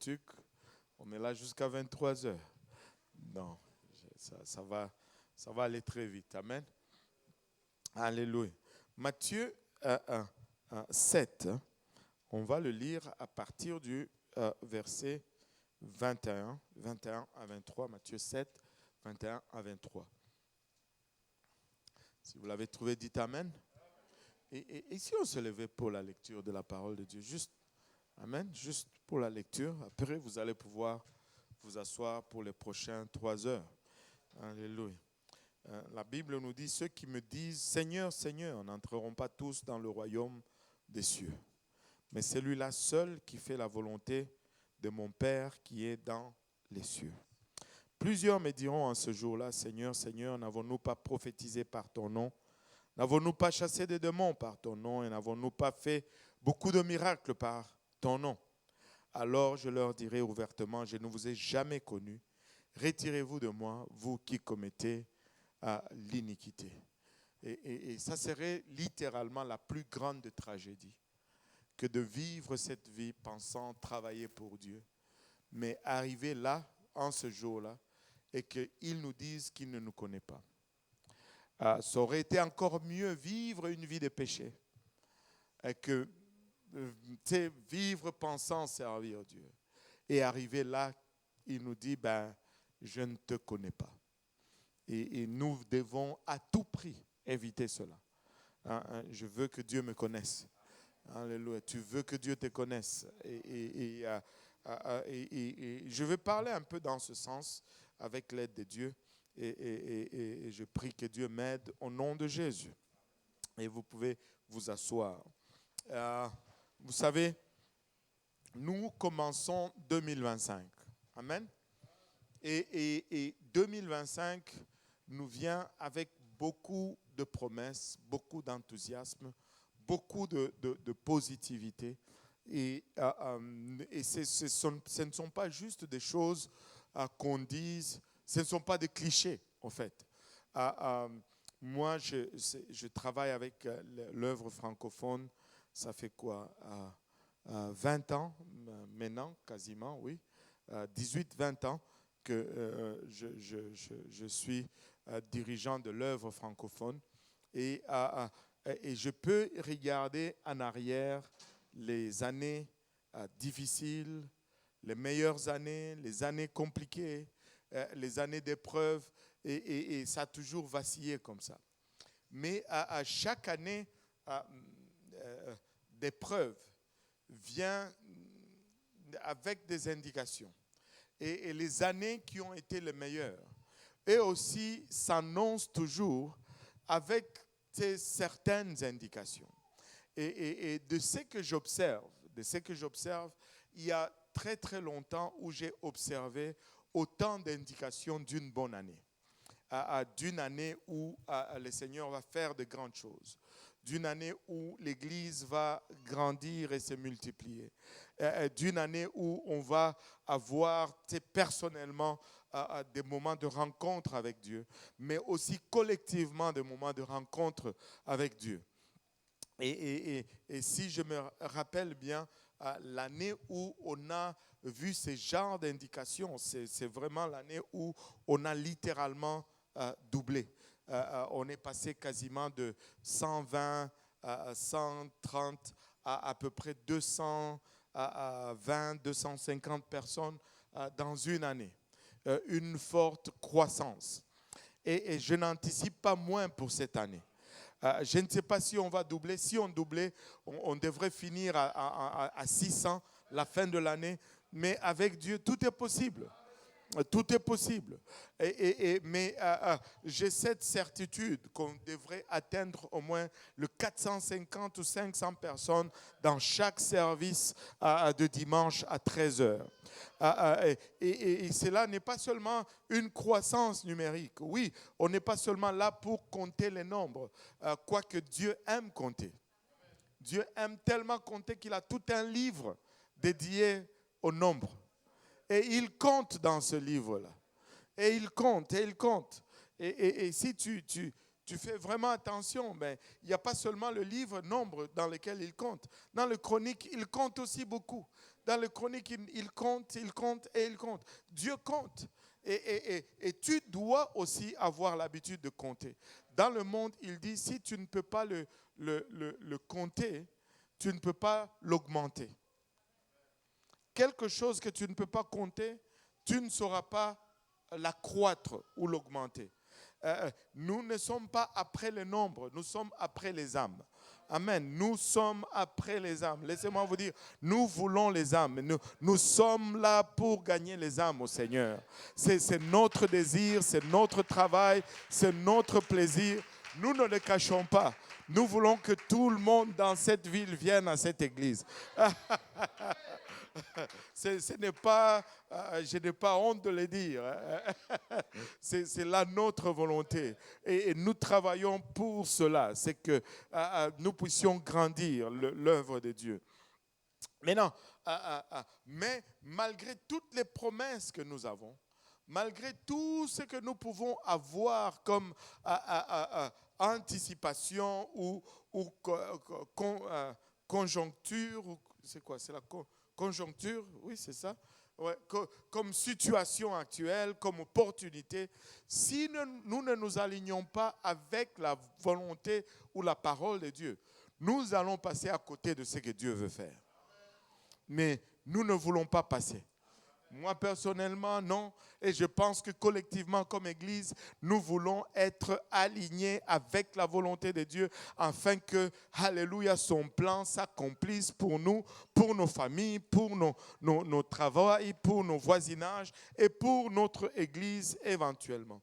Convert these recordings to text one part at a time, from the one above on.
sucre. On est là jusqu'à 23 heures. Non, ça va aller très vite. Amen. Alléluia. Matthieu 7, on va le lire à partir du verset 21 à 23. Matthieu 7, 21 à 23. Si vous l'avez trouvé, dites Amen. Et si on se levait pour la lecture de la parole de Dieu, juste, Amen, juste pour la lecture. Après, vous allez pouvoir vous asseoir pour les prochaines 3 heures. Alléluia. La Bible nous dit, ceux qui me disent, Seigneur, Seigneur, n'entreront pas tous dans le royaume des cieux. Mais celui-là seul qui fait la volonté de mon Père qui est dans les cieux. Plusieurs me diront en ce jour-là, Seigneur, Seigneur, n'avons-nous pas prophétisé par ton nom? N'avons-nous pas chassé des démons par ton nom et n'avons-nous pas fait beaucoup de miracles par ton nom? Alors je leur dirai ouvertement, je ne vous ai jamais connu. Retirez-vous de moi, vous qui commettez l'iniquité. Et ça serait littéralement la plus grande tragédie que de vivre cette vie pensant travailler pour Dieu, mais arriver là, en ce jour-là, et qu'ils nous disent qu'ils ne nous connaissent pas. Ça aurait été encore mieux vivre une vie de péché que vivre pensant servir Dieu. Et arriver là, il nous dit, je ne te connais pas. Et nous devons à tout prix éviter cela. Je veux que Dieu me connaisse. Alléluia. Tu veux que Dieu te connaisse. Et je vais parler un peu dans ce sens avec l'aide de Dieu. Et je prie que Dieu m'aide au nom de Jésus. Et vous pouvez vous asseoir. Vous savez, nous commençons 2025. Amen. Et 2025 nous vient avec beaucoup de promesses, beaucoup d'enthousiasme, beaucoup de positivité. Et ce ne sont pas juste des choses qu'on dise, ce ne sont pas des clichés, en fait. Moi, je travaille avec l'œuvre francophone, ça fait quoi 20 ans maintenant, quasiment, oui. 18-20 ans que je suis dirigeant de l'œuvre francophone. Et je peux regarder en arrière les années difficiles, les meilleures années, les années compliquées, les années d'épreuves, et ça a toujours vacillé comme ça. Mais à chaque année d'épreuve vient avec des indications. Et les années qui ont été les meilleures, et aussi s'annoncent toujours avec certaines indications. Et de ce que j'observe, il y a très très longtemps où j'ai observé autant d'indications d'une bonne année. D'une année où le Seigneur va faire de grandes choses. D'une année où l'Église va grandir et se multiplier. D'une année où on va avoir personnellement des moments de rencontre avec Dieu, mais aussi collectivement des moments de rencontre avec Dieu. Et si je me rappelle bien, l'année où on a vu ce genre d'indications, c'est vraiment l'année où on a littéralement doublé. On est passé quasiment de 120 à 130 à peu près 220, 250 personnes dans une année. Une forte croissance. Et je n'anticipe pas moins pour cette année. Je ne sais pas si on va doubler. Si on doublait, on devrait finir à 600 la fin de l'année. Mais avec Dieu, tout est possible. Tout est possible. Mais j'ai cette certitude qu'on devrait atteindre au moins le 450 ou 500 personnes dans chaque service de dimanche à 13h. Et cela n'est pas seulement une croissance numérique. Oui, on n'est pas seulement là pour compter les nombres, quoique Dieu aime compter. Dieu aime tellement compter qu'il a tout un livre dédié au nombre. Et il compte dans ce livre-là. Et il compte, et il compte. Et si tu fais vraiment attention, il n'y a pas seulement le livre nombre dans lequel il compte. Dans le chronique, il compte aussi beaucoup. dans les chroniques, il compte et il compte. Dieu compte. Et tu dois aussi avoir l'habitude de compter. Dans le monde, il dit, si tu ne peux pas le compter, tu ne peux pas l'augmenter. Quelque chose que tu ne peux pas compter, tu ne sauras pas l'accroître ou l'augmenter. Nous ne sommes pas après le nombre, nous sommes après les âmes. Amen. Nous sommes après les âmes. Laissez-moi vous dire, nous voulons les âmes. Nous sommes là pour gagner les âmes au Seigneur. C'est notre désir, c'est notre travail, c'est notre plaisir. Nous ne le cachons pas. Nous voulons que tout le monde dans cette ville vienne à cette église. Ce n'est pas, je n'ai pas honte de le dire. C'est là notre volonté. Et nous travaillons pour cela. C'est que nous puissions grandir l'œuvre de Dieu. Maintenant, mais malgré toutes les promesses que nous avons, malgré tout ce que nous pouvons avoir comme anticipation ou conjoncture, c'est quoi? C'est la conjoncture, oui, c'est ça. Ouais, comme situation actuelle, comme opportunité. Si nous ne nous alignons pas avec la volonté ou la parole de Dieu, nous allons passer à côté de ce que Dieu veut faire. Mais nous ne voulons pas passer. Moi, personnellement, non. Et je pense que collectivement, comme Église, nous voulons être alignés avec la volonté de Dieu afin que, alléluia, son plan s'accomplisse pour nous, pour nos familles, pour nos travaux, pour nos voisinages et pour notre Église éventuellement.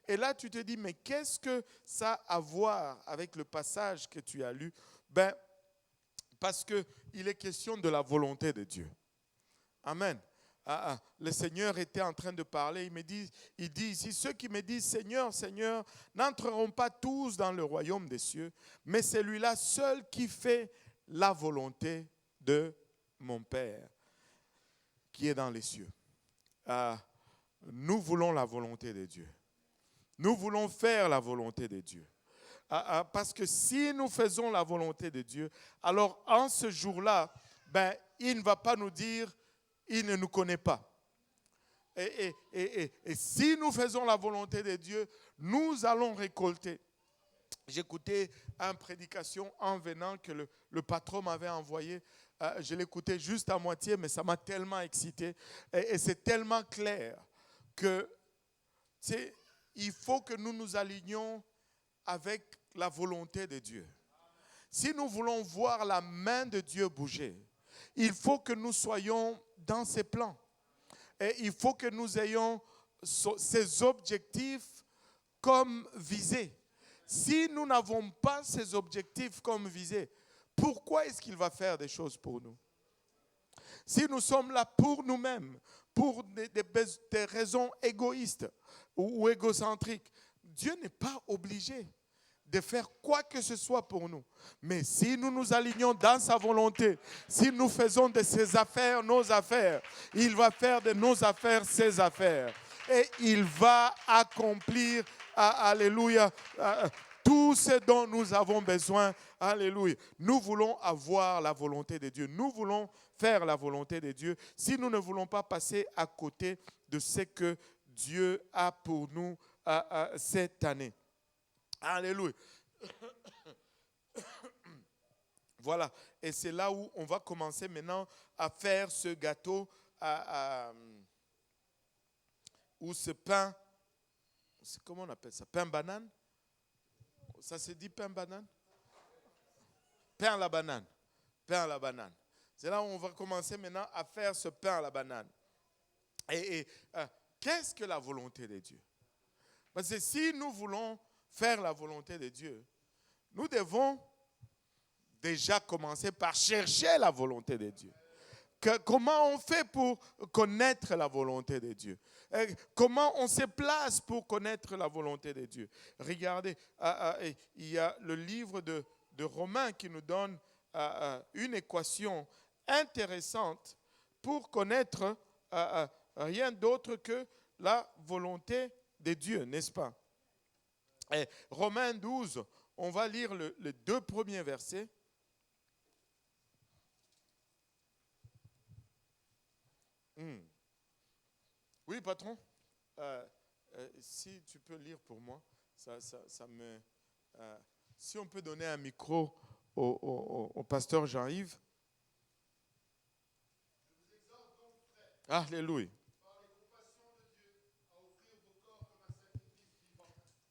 Et là, tu te dis, mais qu'est-ce que ça a à voir avec le passage que tu as lu? Ben, parce qu'il est question de la volonté de Dieu. Amen. Le Seigneur était en train de parler, il dit ici, ceux qui me disent Seigneur, Seigneur, n'entreront pas tous dans le royaume des cieux, mais celui-là seul qui fait la volonté de mon Père qui est dans les cieux. Nous voulons la volonté de Dieu. Nous voulons faire la volonté de Dieu. Parce que si nous faisons la volonté de Dieu, alors en ce jour-là, ben, il ne va pas nous dire il ne nous connaît pas. Et si nous faisons la volonté de Dieu, nous allons récolter. J'écoutais une prédication en venant que le patron m'avait envoyé. Je l'écoutais juste à moitié, mais ça m'a tellement excité. Et c'est tellement clair que il faut que nous nous alignions avec la volonté de Dieu. Si nous voulons voir la main de Dieu bouger, il faut que nous soyons dans ses plans. Et il faut que nous ayons ces objectifs comme visés. Si nous n'avons pas ces objectifs comme visés, pourquoi est-ce qu'il va faire des choses pour nous? Si nous sommes là pour nous-mêmes, pour des raisons égoïstes ou égocentriques, Dieu n'est pas obligé de faire quoi que ce soit pour nous. Mais si nous nous alignons dans sa volonté, si nous faisons de ses affaires nos affaires, il va faire de nos affaires ses affaires. Et il va accomplir, alléluia, tout ce dont nous avons besoin. Alléluia. Nous voulons avoir la volonté de Dieu. Nous voulons faire la volonté de Dieu. Si nous ne voulons pas passer à côté de ce que Dieu a pour nous cette année. Alléluia. Voilà. Et c'est là où on va commencer maintenant à faire ce gâteau ou ce pain. Comment on appelle ça? Pain banane? Ça se dit pain banane? Pain à la banane. Pain à la banane. C'est là où on va commencer maintenant à faire ce pain à la banane. Et qu'est-ce que la volonté de Dieu? Parce que si nous voulons faire la volonté de Dieu, nous devons déjà commencer par chercher la volonté de Dieu. Comment on fait pour connaître la volonté de Dieu? Comment on se place pour connaître la volonté de Dieu? Regardez, il y a le livre de Romains qui nous donne une équation intéressante pour connaître rien d'autre que la volonté de Dieu, n'est-ce pas? Et Romains 12, on va lire les 2 premiers versets. Oui, patron. Si tu peux lire pour moi, ça me. Si on peut donner un micro au pasteur Jean-Yves. Alléluia.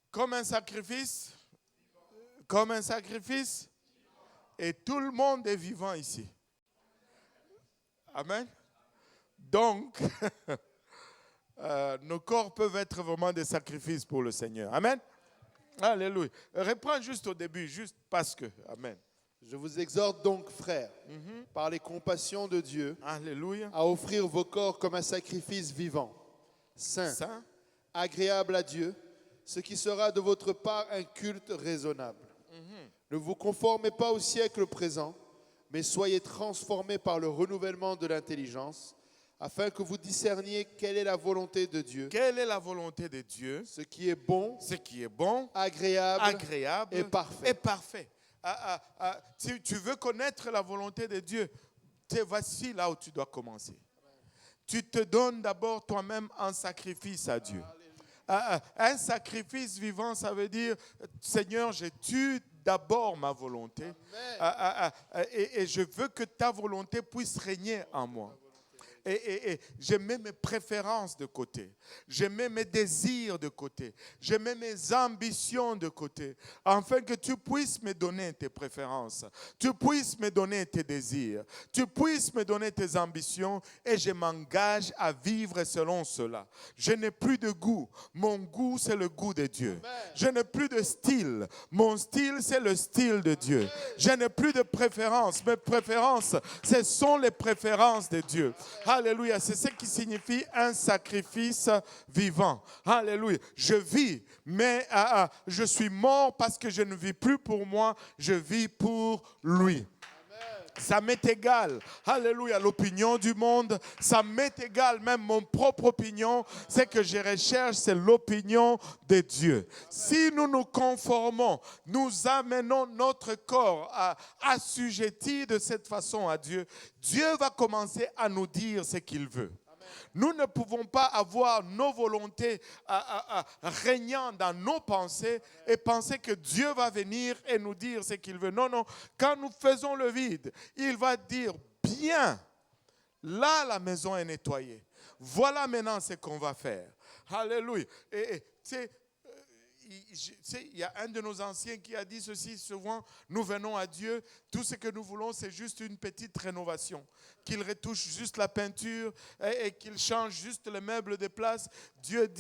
Comme un sacrifice. Comme un sacrifice. Et tout le monde est vivant ici. Amen. Donc, nos corps peuvent être vraiment des sacrifices pour le Seigneur. Amen. Alléluia. Reprends juste au début, juste parce que. Amen. Je vous exhorte donc, frères, par les compassions de Dieu, Alléluia. à offrir vos corps comme un sacrifice vivant, saint, agréable à Dieu, ce qui sera de votre part un culte raisonnable. Ne vous conformez pas au siècle présent, mais soyez transformés par le renouvellement de l'intelligence, afin que vous discerniez quelle est la volonté de Dieu. Quelle est la volonté de Dieu? Ce qui est bon, agréable et parfait. Si tu veux connaître la volonté de Dieu, voici là où tu dois commencer. Tu te donnes d'abord toi-même en sacrifice à Dieu. Un sacrifice vivant, ça veut dire, Seigneur, je tue d'abord ma volonté et je veux que ta volonté puisse régner en moi. Et je mets mes préférences de côté. Je mets mes désirs de côté. Je mets mes ambitions de côté. Afin que tu puisses me donner tes préférences. Tu puisses me donner tes désirs. Tu puisses me donner tes ambitions. Et je m'engage à vivre selon cela. Je n'ai plus de goût. Mon goût, c'est le goût de Dieu. Je n'ai plus de style. Mon style, c'est le style de Dieu. Je n'ai plus de préférences. Mes préférences, ce sont les préférences de Dieu. Alléluia, c'est ce qui signifie un sacrifice vivant. Alléluia, je vis, mais je suis mort parce que je ne vis plus pour moi, je vis pour lui. Ça m'est égal, alléluia, l'opinion du monde, ça m'est égal, même mon propre opinion, ce que je recherche, c'est l'opinion de Dieu. Si nous nous conformons, nous amenons notre corps à assujetti de cette façon à Dieu, Dieu va commencer à nous dire ce qu'il veut. Nous ne pouvons pas avoir nos volontés régnant dans nos pensées et penser que Dieu va venir et nous dire ce qu'il veut. Non, non. Quand nous faisons le vide, il va dire, bien, là la maison est nettoyée. Voilà maintenant ce qu'on va faire. Alléluia. Et il y a un de nos anciens qui a dit ceci souvent, nous venons à Dieu, tout ce que nous voulons c'est juste une petite rénovation, qu'il retouche juste la peinture et qu'il change juste les meubles de place. Dieu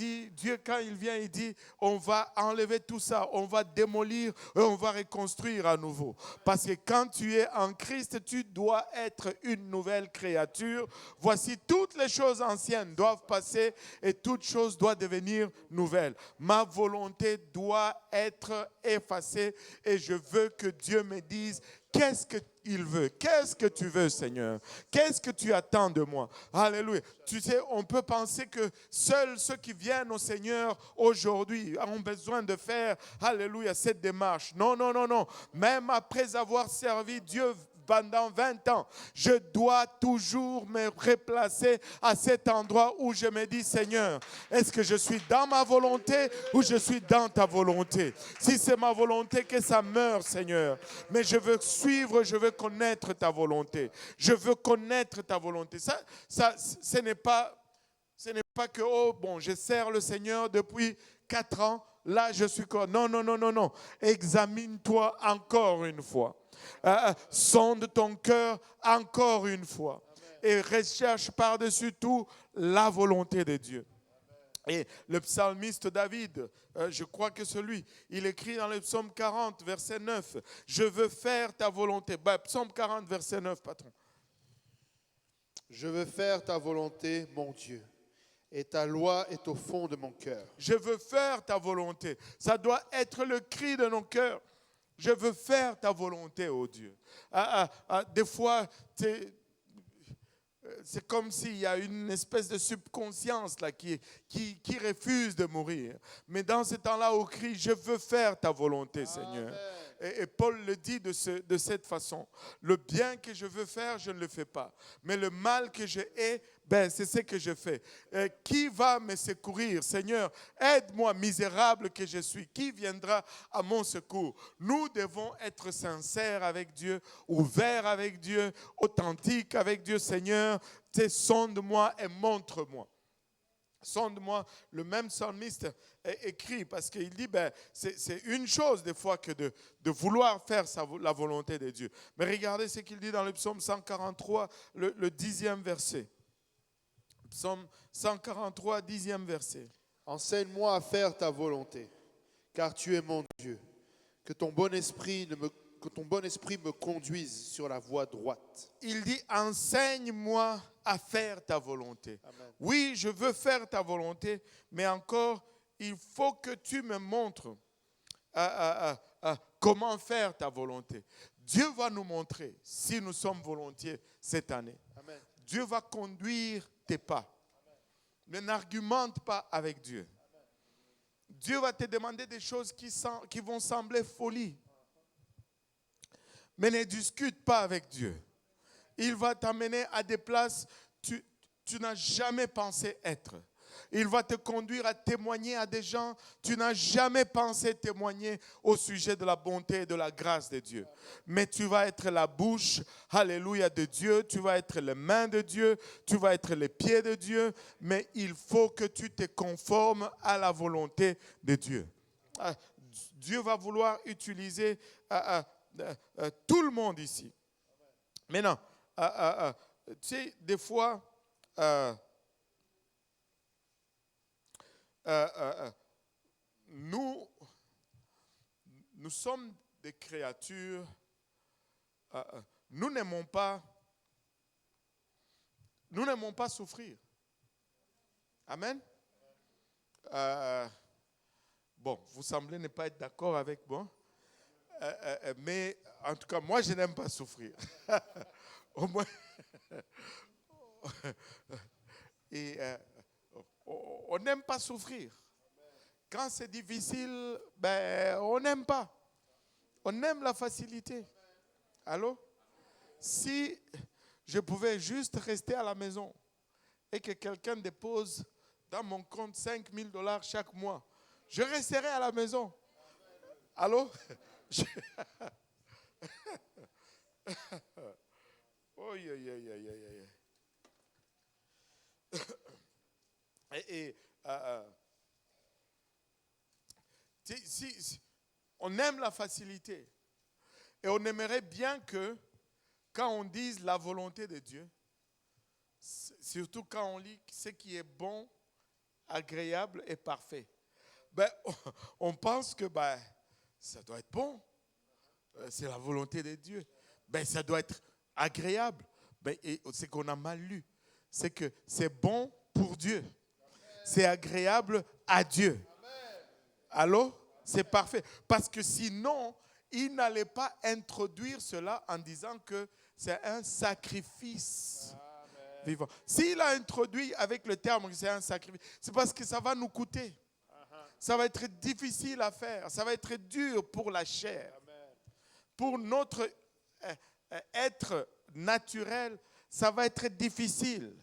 quand il vient, il dit, on va enlever tout ça, on va démolir et on va reconstruire à nouveau. Parce que quand tu es en Christ, tu dois être une nouvelle créature. Voici, toutes les choses anciennes doivent passer et toutes choses doivent devenir nouvelles. Ma volonté doit être effacée et je veux que Dieu me dise qu'est-ce qu'il veut. Qu'est-ce que tu veux, Seigneur? Qu'est-ce que tu attends de moi? Alléluia. Tu sais, on peut penser que seuls ceux qui viennent au Seigneur aujourd'hui ont besoin de faire, alléluia, cette démarche. Non, non, non, non. Même après avoir servi Dieu pendant 20 ans, je dois toujours me replacer à cet endroit où je me dis, Seigneur, est-ce que je suis dans ma volonté ou je suis dans ta volonté? Si c'est ma volonté, que ça meure, Seigneur. Mais je veux suivre, je veux connaître ta volonté. Je veux connaître ta volonté. Ce n'est pas que, oh bon, je sers le Seigneur depuis 4 ans, là je suis quoi? Non, non, non, non, non. Examine-toi encore une fois. Sonde ton cœur encore une fois. Et recherche par-dessus tout la volonté de Dieu. Et le psalmiste David, je crois que il écrit dans le psaume 40, verset 9, « Je veux faire ta volonté ». Psaume 40, verset 9, patron. Je veux faire ta volonté, mon Dieu, et ta loi est au fond de mon cœur. Je veux faire ta volonté. Ça doit être le cri de nos cœurs. Je veux faire ta volonté, ô Dieu. Des fois, c'est comme s'il y a une espèce de subconscience là, qui refuse de mourir. Mais dans ce temps-là, on crie, je veux faire ta volonté, Seigneur. Et Paul le dit de cette façon. Le bien que je veux faire, je ne le fais pas. Mais le mal que je hais, c'est ce que je fais. Qui va me secourir? Seigneur, aide-moi, misérable que je suis. Qui viendra à mon secours? Nous devons être sincères avec Dieu, ouverts avec Dieu, authentiques avec Dieu. Seigneur, sonde-moi et montre-moi. Sonde-moi, le même psalmiste écrit, parce qu'il dit, c'est une chose des fois que de vouloir faire la volonté de Dieu. Mais regardez ce qu'il dit dans le psaume 143, le 10e verset. Psaume 143, 10e verset. Enseigne-moi à faire ta volonté, car tu es mon Dieu. Que ton bon esprit me conduise sur la voie droite. Il dit, enseigne-moi à faire ta volonté. Amen. Oui, je veux faire ta volonté, mais encore, il faut que tu me montres comment faire ta volonté. Dieu va nous montrer si nous sommes volontiers cette année. Amen. Dieu va conduire tes pas. Mais n'argumente pas avec Dieu. Dieu va te demander des choses qui vont sembler folie. Mais ne discute pas avec Dieu. Il va t'amener à des places que tu n'as jamais pensé être. Il va te conduire à témoigner à des gens que tu n'as jamais pensé témoigner au sujet de la bonté et de la grâce de Dieu. Mais tu vas être la bouche, alléluia, de Dieu. Tu vas être les mains de Dieu. Tu vas être les pieds de Dieu. Mais il faut que tu te conformes à la volonté de Dieu. Dieu va vouloir utiliser tout le monde ici. Maintenant, tu sais, des fois, nous sommes des créatures, nous n'aimons pas souffrir. Amen. Bon, vous semblez ne pas être d'accord avec moi, mais en tout cas, moi, je n'aime pas souffrir. Au moins, et on n'aime pas souffrir. Quand c'est difficile, on n'aime pas. On aime la facilité. Allô? Si je pouvais juste rester à la maison et que quelqu'un dépose dans mon compte $5,000 chaque mois, je resterai à la maison. Allô? Oh, si on aime la facilité et on aimerait bien que quand on dise la volonté de Dieu, surtout quand on lit ce qui est bon, agréable et parfait, on pense que ça doit être bon. C'est la volonté de Dieu. Ça doit être agréable. Et ce qu'on a mal lu, c'est que c'est bon pour Dieu. C'est agréable à Dieu. Allô? C'est parfait. Parce que sinon, il n'allait pas introduire cela en disant que c'est un sacrifice vivant. S'il a introduit avec le terme que c'est un sacrifice, c'est parce que ça va nous coûter. Ça va être difficile à faire. Ça va être dur pour la chair. Pour notre être naturel, ça va être difficile.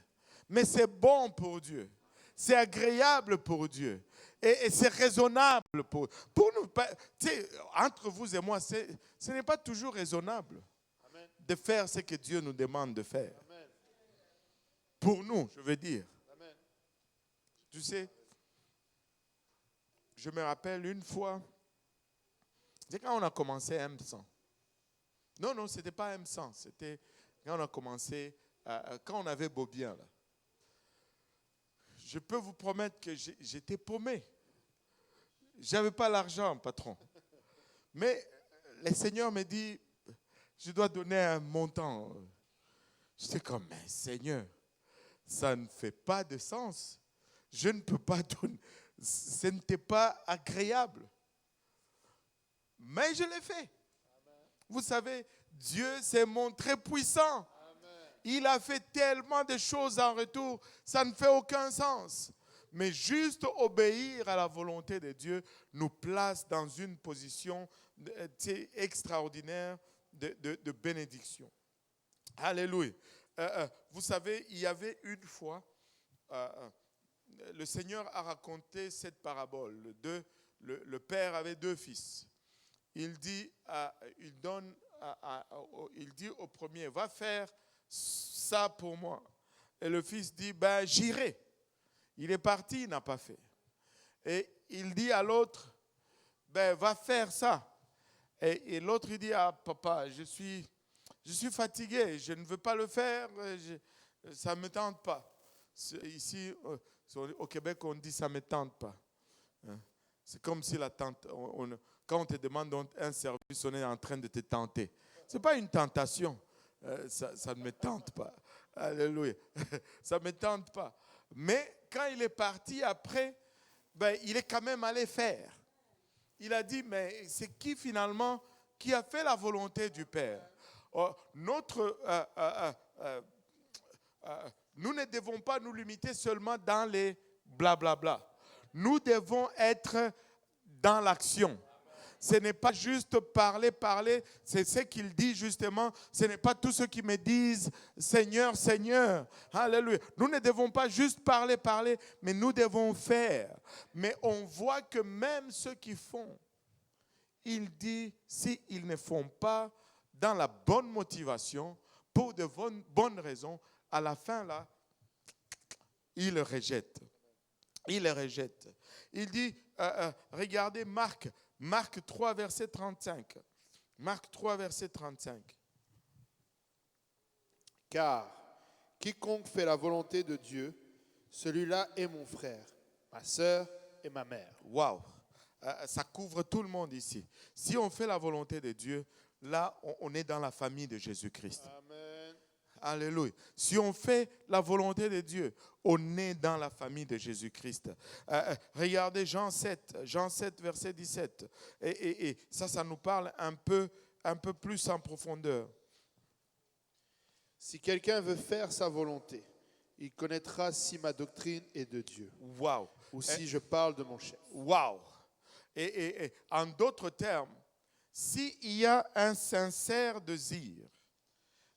Mais c'est bon pour Dieu. C'est agréable pour Dieu. Et c'est raisonnable pour nous. Entre vous et moi, ce n'est pas toujours raisonnable de faire ce que Dieu nous demande de faire. Pour nous, je veux dire. Tu sais, je me rappelle une fois, c'est quand on a commencé M100. Non, ce n'était pas M100. C'était quand on a commencé, quand on avait Bobien. Là. Je peux vous promettre que j'étais paumé. Je n'avais pas l'argent, patron. Mais le Seigneur me dit, je dois donner un montant. J'étais comme, mais Seigneur, ça ne fait pas de sens. Je ne peux pas donner. Ce n'était pas agréable. Mais je l'ai fait. Vous savez, Dieu s'est montré puissant. Il a fait tellement de choses en retour, ça ne fait aucun sens. Mais juste obéir à la volonté de Dieu nous place dans une position extraordinaire de bénédiction. Alléluia. Vous savez, il y avait une fois, le Seigneur a raconté cette parabole. Le père avait 2 fils. Il dit au premier, va faire ça pour moi. Et le fils dit, ben j'irai. Il est parti, il n'a pas fait. Et il dit à l'autre, ben va faire ça. Et l'autre il dit, ah papa, je suis fatigué, je ne veux pas le faire, ça ne me tente pas. Ici, au Québec, on dit ça ne me tente pas. C'est comme si la tente, quand on te demande un service, on est en train de te tenter. Ce n'est pas une tentation. Ça ne me tente pas. Alléluia. Ça ne me tente pas. Mais quand il est parti après, il est quand même allé faire. Il a dit, mais c'est qui finalement qui a fait la volonté du Père? Nous ne devons pas nous limiter seulement dans les blablabla. Nous devons être dans l'action. Ce n'est pas juste parler. C'est ce qu'il dit justement. Ce n'est pas tous ceux qui me disent Seigneur, Seigneur. Alléluia. Nous ne devons pas juste parler, mais nous devons faire. Mais on voit que même ceux qui font, il dit, s'ils ne font pas dans la bonne motivation, pour de bonnes raisons, à la fin là, ils le rejettent. Il les rejette. Il dit, regardez Marc 3, verset 35. Marc 3, verset 35. Car quiconque fait la volonté de Dieu, celui-là est mon frère, ma sœur et ma mère. Waouh! Ça couvre tout le monde ici. Si on fait la volonté de Dieu, là, on est dans la famille de Jésus-Christ. Amen. Alléluia. Si on fait la volonté de Dieu, on est dans la famille de Jésus-Christ. Regardez Jean 7, verset 17. Et ça nous parle un peu plus en profondeur. Si quelqu'un veut faire sa volonté, il connaîtra si ma doctrine est de Dieu. Wow. Ou si je parle de mon chef. Wow. Et en d'autres termes, s'il y a un sincère désir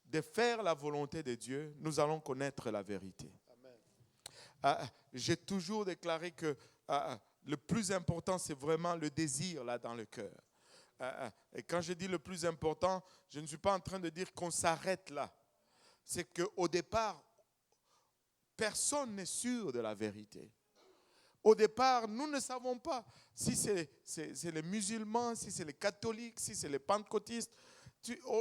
de faire la volonté de Dieu, nous allons connaître la vérité. J'ai toujours déclaré que le plus important, c'est vraiment le désir là dans le cœur. Et quand je dis le plus important, je ne suis pas en train de dire qu'on s'arrête là. C'est qu'au départ, personne n'est sûr de la vérité. Au départ, nous ne savons pas si c'est les musulmans, si c'est les catholiques, si c'est les pentecôtistes.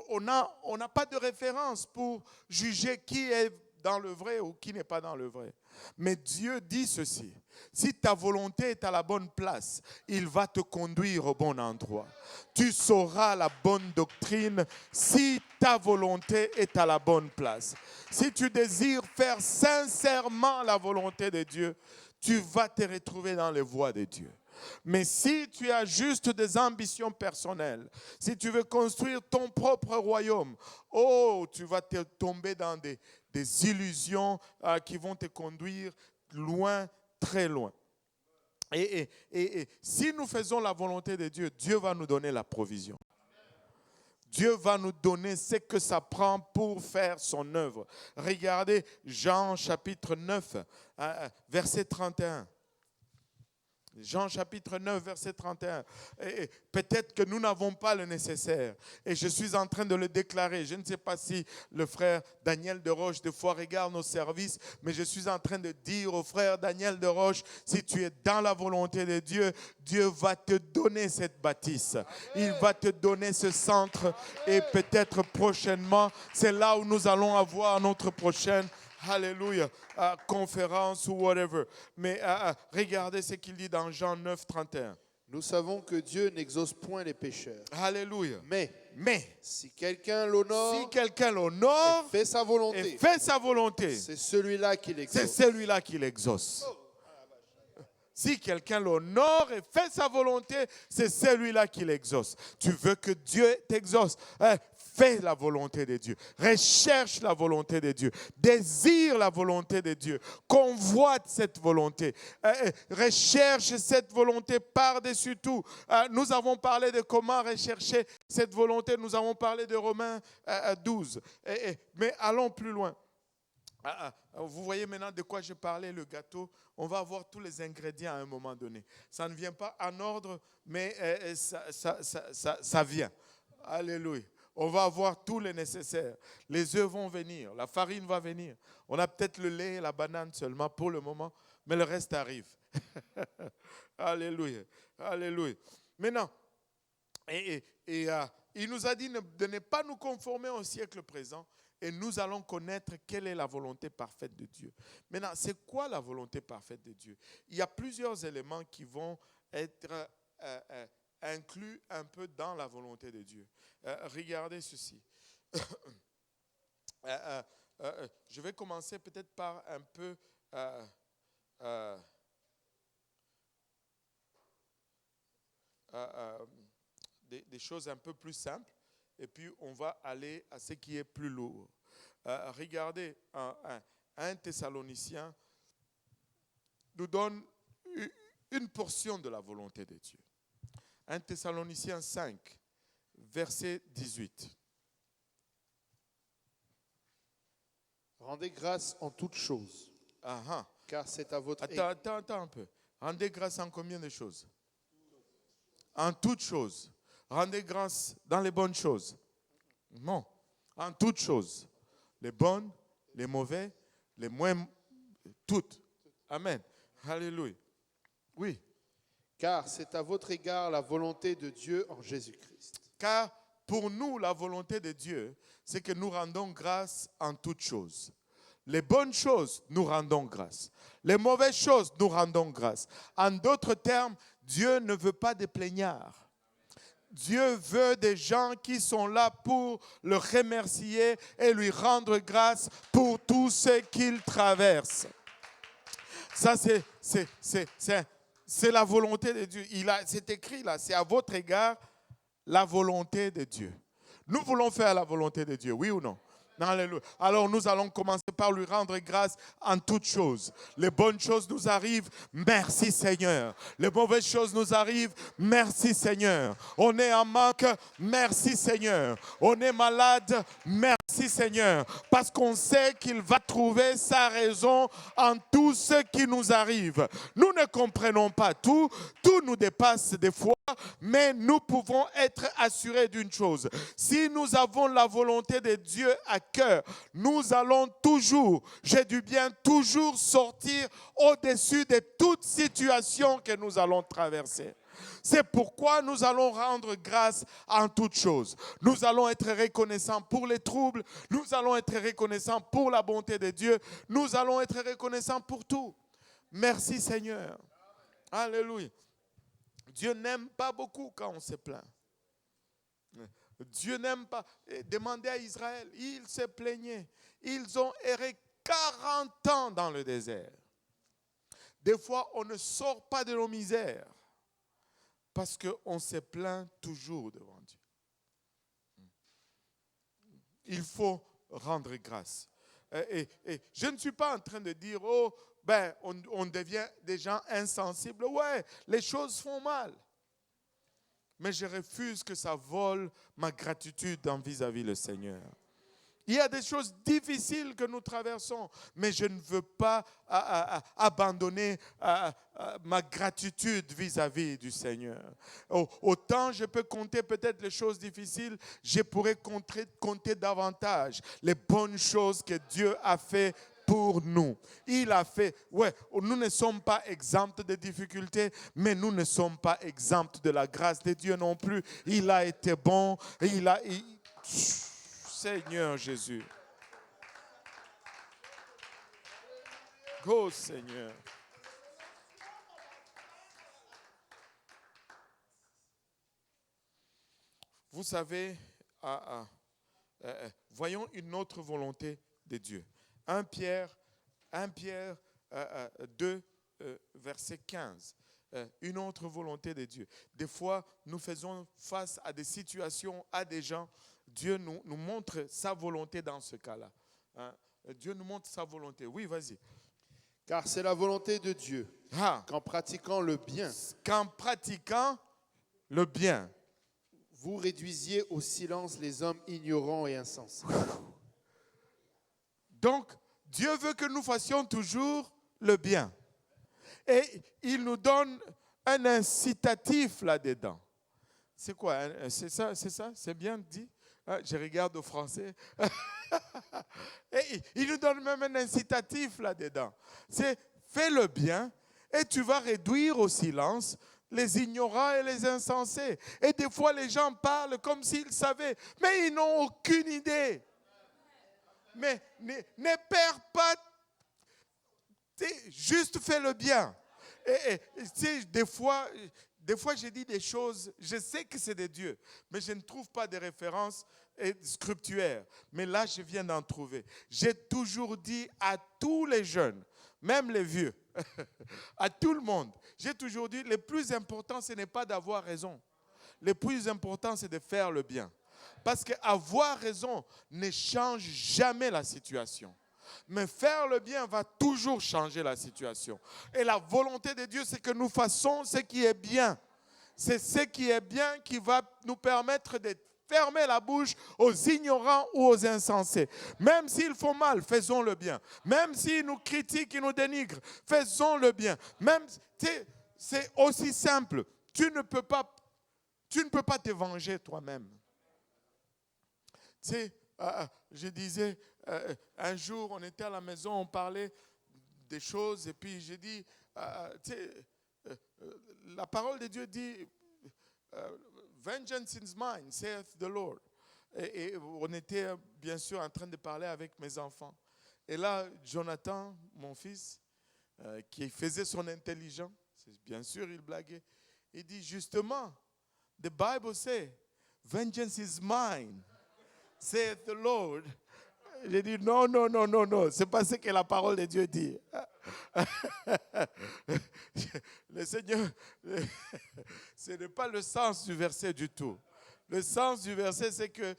On n'a pas de référence pour juger qui est dans le vrai ou qui n'est pas dans le vrai. Mais Dieu dit ceci, si ta volonté est à la bonne place, il va te conduire au bon endroit. Tu sauras la bonne doctrine si ta volonté est à la bonne place. Si tu désires faire sincèrement la volonté de Dieu, tu vas te retrouver dans les voies de Dieu. Mais si tu as juste des ambitions personnelles, si tu veux construire ton propre royaume, tu vas te tomber dans des illusions qui vont te conduire loin, très loin. Et si nous faisons la volonté de Dieu, Dieu va nous donner la provision. Dieu va nous donner ce que ça prend pour faire son œuvre. Regardez Jean chapitre 9, verset 31. Jean chapitre 9, verset 31. Et peut-être que nous n'avons pas le nécessaire. Et je suis en train de le déclarer. Je ne sais pas si le frère Daniel de Roche des fois regarde nos services, mais je suis en train de dire au frère Daniel de Roche, si tu es dans la volonté de Dieu, Dieu va te donner cette bâtisse. Il va te donner ce centre. Et peut-être prochainement, c'est là où nous allons avoir notre prochaine Alléluia, conférence ou whatever. Mais regardez ce qu'il dit dans Jean 9, 31. Nous savons que Dieu n'exauce point les pécheurs. Alléluia. Mais si quelqu'un l'honore, et fait sa volonté, c'est celui-là qui l'exauce. Si quelqu'un l'honore et fait sa volonté, c'est celui-là qui l'exauce. Tu veux que Dieu t'exauce. fais la volonté de Dieu. Recherche la volonté de Dieu. Désire la volonté de Dieu. Convoite cette volonté. Recherche cette volonté par-dessus tout. Nous avons parlé de comment rechercher cette volonté. Nous avons parlé de Romains 12. Mais allons plus loin. Vous voyez maintenant de quoi je parlais, le gâteau. On va avoir tous les ingrédients à un moment donné. Ça ne vient pas en ordre, mais ça vient. Alléluia. On va avoir tout le nécessaire. Les œufs vont venir, la farine va venir. On a peut-être le lait et la banane seulement pour le moment, mais le reste arrive. Alléluia. Alléluia. Maintenant, il nous a dit de ne pas nous conformer au siècle présent, et nous allons connaître quelle est la volonté parfaite de Dieu. Maintenant, c'est quoi la volonté parfaite de Dieu? Il y a plusieurs éléments qui vont être inclus un peu dans la volonté de Dieu. Regardez ceci. Je vais commencer peut-être par un peu des choses un peu plus simples. Et puis, on va aller à ce qui est plus lourd. Regardez, 1 Thessaloniciens nous donne une portion de la volonté de Dieu. 1 Thessaloniciens 5, verset 18. Rendez grâce en toutes choses, car c'est à votre... Attends un peu. Rendez grâce en combien de choses? En toutes choses. Rendez grâce dans les bonnes choses. Non, en toutes choses. Les bonnes, les mauvaises, les moins, toutes. Amen. Alléluia. Oui. Car c'est à votre égard la volonté de Dieu en Jésus-Christ. Car pour nous, la volonté de Dieu, c'est que nous rendons grâce en toutes choses. Les bonnes choses, nous rendons grâce. Les mauvaises choses, nous rendons grâce. En d'autres termes, Dieu ne veut pas des plaignards. Dieu veut des gens qui sont là pour le remercier et lui rendre grâce pour tout ce qu'il traverse. Ça, c'est la volonté de Dieu. C'est écrit là, c'est à votre égard la volonté de Dieu. Nous voulons faire la volonté de Dieu, oui ou non? Alléluia. Alors nous allons commencer par lui rendre grâce en toutes choses. Les bonnes choses nous arrivent, merci Seigneur. Les mauvaises choses nous arrivent, merci Seigneur. On est en manque, merci Seigneur. On est malade, merci Seigneur. Parce qu'on sait qu'il va trouver sa raison en tout ce qui nous arrive. Nous ne comprenons pas tout, tout nous dépasse des fois, mais nous pouvons être assurés d'une chose. Si nous avons la volonté de Dieu à cœur, nous allons toujours, j'ai du bien, toujours sortir au-dessus de toute situation que nous allons traverser. C'est pourquoi nous allons rendre grâce en toutes choses. Nous allons être reconnaissants pour les troubles, nous allons être reconnaissants pour la bonté de Dieu, nous allons être reconnaissants pour tout. Merci Seigneur. Alléluia. Dieu n'aime pas beaucoup quand on se plaint. Dieu n'aime pas. Demandez à Israël, ils se plaignaient. Ils ont erré 40 ans dans le désert. Des fois, on ne sort pas de nos misères parce qu'on se plaint toujours devant Dieu. Il faut rendre grâce. Et je ne suis pas en train de dire, on devient des gens insensibles. Ouais, les choses font mal. Mais je refuse que ça vole ma gratitude vis-à-vis le Seigneur. Il y a des choses difficiles que nous traversons, mais je ne veux pas abandonner ma gratitude vis-à-vis du Seigneur. Autant je peux compter peut-être les choses difficiles, je pourrais compter davantage les bonnes choses que Dieu a fait pour nous. Il a fait, nous ne sommes pas exempts de difficultés, mais nous ne sommes pas exempts de la grâce de Dieu non plus. Il a été bon, Seigneur Jésus. Go Seigneur. Vous savez, voyons une autre volonté de Dieu. 1 Pierre 2, verset 15. Une autre volonté de Dieu. Des fois, nous faisons face à des situations, à des gens. Dieu nous montre sa volonté dans ce cas-là. Hein? Dieu nous montre sa volonté. Oui, vas-y. Car c'est la volonté de Dieu qu'en pratiquant le bien, vous réduisiez au silence les hommes ignorants et insensés. Donc, Dieu veut que nous fassions toujours le bien. Et il nous donne un incitatif là-dedans. C'est quoi? C'est ça? C'est bien dit? Je regarde au français. Et il nous donne même un incitatif là-dedans. C'est fais le bien et tu vas réduire au silence les ignorants et les insensés. Et des fois, les gens parlent comme s'ils savaient, mais ils n'ont aucune idée. Mais ne perds pas, juste fais le bien. Et des fois, j'ai dit des choses, je sais que c'est de Dieu, mais je ne trouve pas de références scripturaires. Mais là, je viens d'en trouver. J'ai toujours dit à tous les jeunes, même les vieux, à tout le monde, j'ai toujours dit, le plus important, ce n'est pas d'avoir raison. Le plus important, c'est de faire le bien. Parce qu'avoir raison ne change jamais la situation. Mais faire le bien va toujours changer la situation. Et la volonté de Dieu, c'est que nous fassions ce qui est bien. C'est ce qui est bien qui va nous permettre de fermer la bouche aux ignorants ou aux insensés. Même s'ils font mal, faisons le bien. Même s'ils nous critiquent et nous dénigrent, faisons le bien. Même, c'est aussi simple. Tu ne peux pas te venger toi-même. Tu sais, je disais, un jour, on était à la maison, on parlait des choses, et puis j'ai dit, tu sais, la parole de Dieu dit, vengeance is mine, saith the Lord. Et on était bien sûr en train de parler avec mes enfants. Et là, Jonathan, mon fils, qui faisait son intelligent, bien sûr, il blaguait, il dit justement, the Bible says, vengeance is mine, saith the Lord. J'ai dit non, c'est pas ce que la parole de Dieu dit. Le Seigneur, ce n'est pas le sens du verset du tout. Le sens du verset, c'est que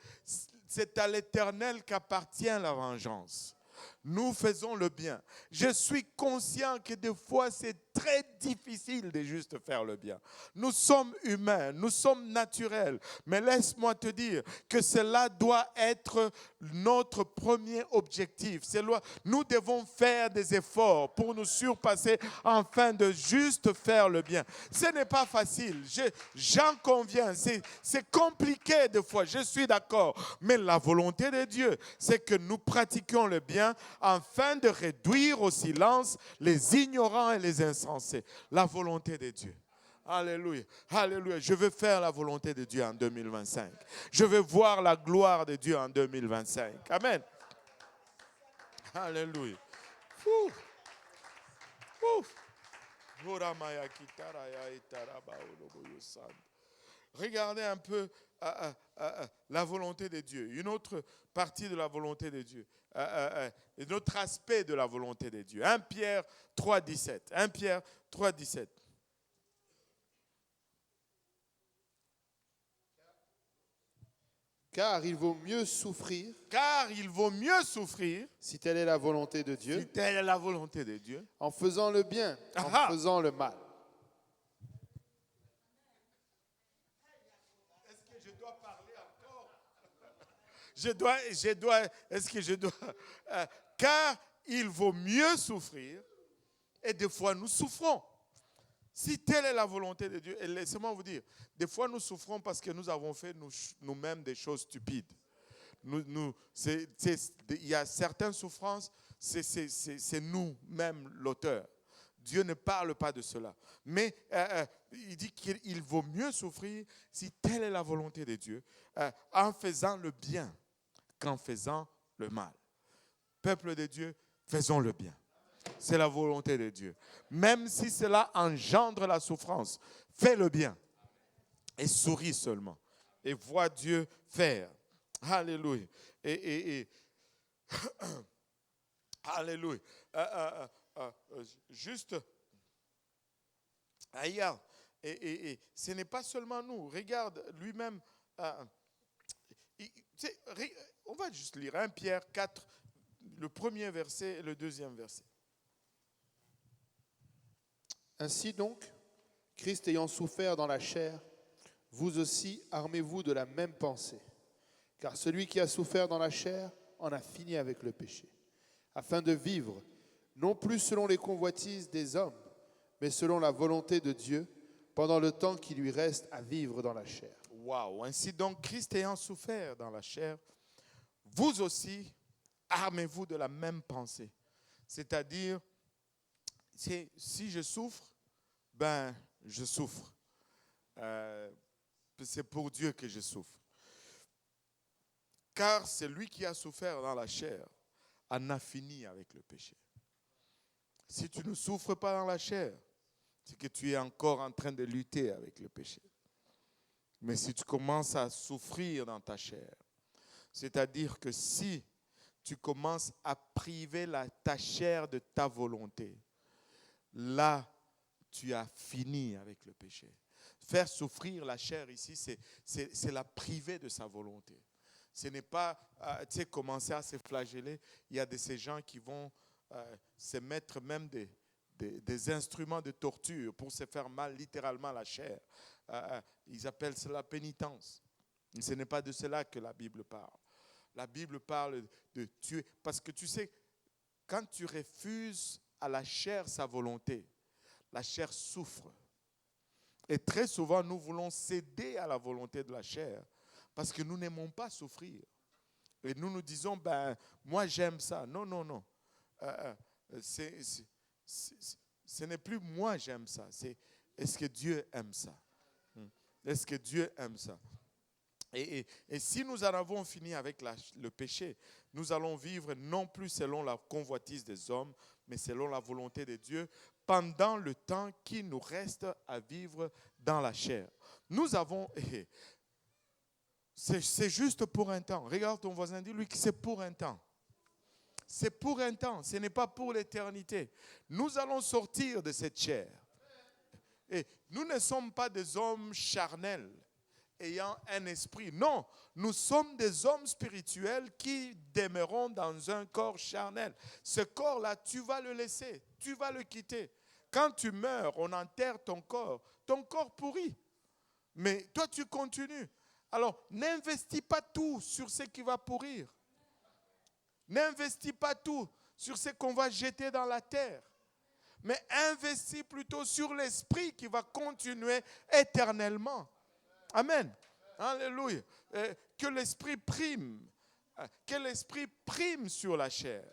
c'est à l'Éternel qu'appartient la vengeance. Nous faisons le bien. Je suis conscient que des fois, c'est très difficile de juste faire le bien. Nous sommes humains, nous sommes naturels. Mais laisse-moi te dire que cela doit être notre premier objectif. Nous devons faire des efforts pour nous surpasser afin de juste faire le bien. Ce n'est pas facile, j'en conviens. C'est compliqué des fois, je suis d'accord. Mais la volonté de Dieu, c'est que nous pratiquions le bien afin de réduire au silence les ignorants et les insensés. La volonté de Dieu. Alléluia. Alléluia. Je veux faire la volonté de Dieu en 2025. Je veux voir la gloire de Dieu en 2025. Amen. Alléluia. Ouh. Ouh. Regardez un peu la volonté de Dieu. Une autre partie de la volonté de Dieu. Un autre aspect de la volonté de Dieu. 1 Pierre 3,17. 1 Pierre 3,17. Car il vaut mieux souffrir. Si telle est la volonté de Dieu. En faisant le bien, en faisant le mal. Est-ce que je dois parler encore? Est-ce que je dois? Car il vaut mieux souffrir, et des fois nous souffrons. Si telle est la volonté de Dieu, et laissez-moi vous dire, des fois nous souffrons parce que nous avons fait nous-mêmes des choses stupides. Il y a certaines souffrances, c'est nous-mêmes l'auteur. Dieu ne parle pas de cela. Mais il dit qu'il vaut mieux souffrir si telle est la volonté de Dieu, en faisant le bien qu'en faisant le mal. Peuple de Dieu, faisons le bien. C'est la volonté de Dieu. Même si cela engendre la souffrance, fais le bien. Et souris seulement. Et vois Dieu faire. Alléluia. Alléluia. Juste, ailleurs. Et ce n'est pas seulement nous. Regarde lui-même. On va juste lire 1 Pierre 4, le premier verset et le deuxième verset. Ainsi donc, Christ ayant souffert dans la chair, vous aussi armez-vous de la même pensée. Car celui qui a souffert dans la chair en a fini avec le péché, afin de vivre, non plus selon les convoitises des hommes, mais selon la volonté de Dieu, pendant le temps qui lui reste à vivre dans la chair. Waouh! Ainsi donc, Christ ayant souffert dans la chair, vous aussi armez-vous de la même pensée. C'est-à-dire, si je souffre, ben je souffre. C'est pour Dieu que je souffre. Car celui qui a souffert dans la chair en a fini avec le péché. Si tu ne souffres pas dans la chair, c'est que tu es encore en train de lutter avec le péché. Mais si tu commences à souffrir dans ta chair, c'est-à-dire que si tu commences à priver ta chair de ta volonté, là, tu as fini avec le péché. Faire souffrir la chair ici, c'est la priver de sa volonté. Ce n'est pas commencer à se flageller. Il y a de ces gens qui vont se mettre même des instruments de torture pour se faire mal littéralement à la chair. Ils appellent cela pénitence. Ce n'est pas de cela que la Bible parle. La Bible parle de tuer. Parce que tu sais, quand tu refuses à la chair sa volonté, la chair souffre. Et très souvent, nous voulons céder à la volonté de la chair parce que nous n'aimons pas souffrir. Et nous nous disons, ben, moi j'aime ça. Non, non, non. Ce n'est plus moi j'aime ça. C'est est-ce que Dieu aime ça? Est-ce que Dieu aime ça? Et si nous en avons fini avec le péché, nous allons vivre non plus selon la convoitise des hommes, mais selon la volonté de Dieu, pendant le temps qui nous reste à vivre dans la chair. Nous avons... C'est juste pour un temps. Regarde ton voisin, dis-lui que c'est pour un temps. C'est pour un temps, ce n'est pas pour l'éternité. Nous allons sortir de cette chair. Et nous ne sommes pas des hommes charnels, ayant un esprit. Non, nous sommes des hommes spirituels qui demeurons dans un corps charnel. Ce corps-là, tu vas le laisser, tu vas le quitter. Quand tu meurs, on enterre ton corps pourrit. Mais toi, tu continues. Alors, n'investis pas tout sur ce qui va pourrir. N'investis pas tout sur ce qu'on va jeter dans la terre. Mais investis plutôt sur l'esprit qui va continuer éternellement. Amen. Alléluia. Que l'esprit prime. Que l'esprit prime sur la chair.